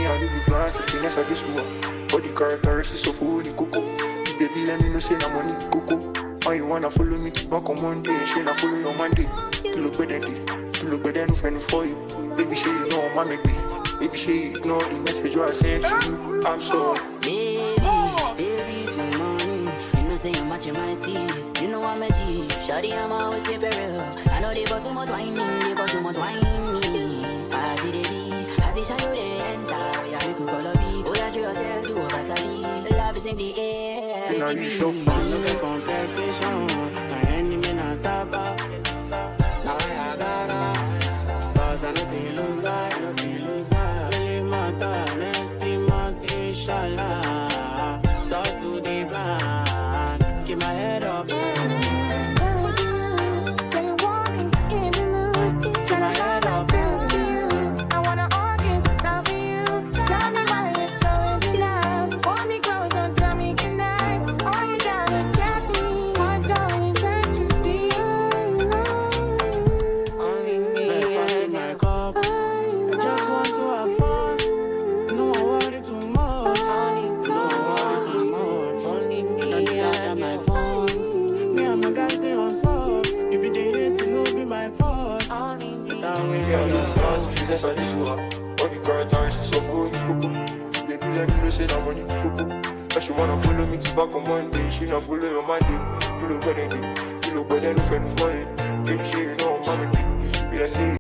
me, I do plan to finesse at this war. All the characteristics of holy cocoa. Baby, let me know say na money cocoa. Why you wanna follow me to back on Monday? She na follow your Monday. You look better day. You look better no friend for you. Baby, she you know my make me. Baby, she ignore the message I sent to you. I'm sorry. Baby, for money. You know say you're matching my steez. You know I'm a G. Shawty, I'm always keep it real. I know they got too much wine, they got too much wine. I see the B, I see Shayo they enter. Yeah, you could call a B. Oh, yeah, show yourself, do over Sabi. Love is in the air. You know you show me. I'm looking competition. My enemy na Saba. Now I got her. Cause I know they lose guy. Really matter. Next month, inshallah. Start to the plan. Keep my head up. Finesse at this war. All the characteristics of holy cocoa. Baby, let me know say na money cocoa. And she wanna follow me to back on Monday. She not follow your Monday. You look better day. You look better no friend for it. Baby, she you know I'm a baby. Be like say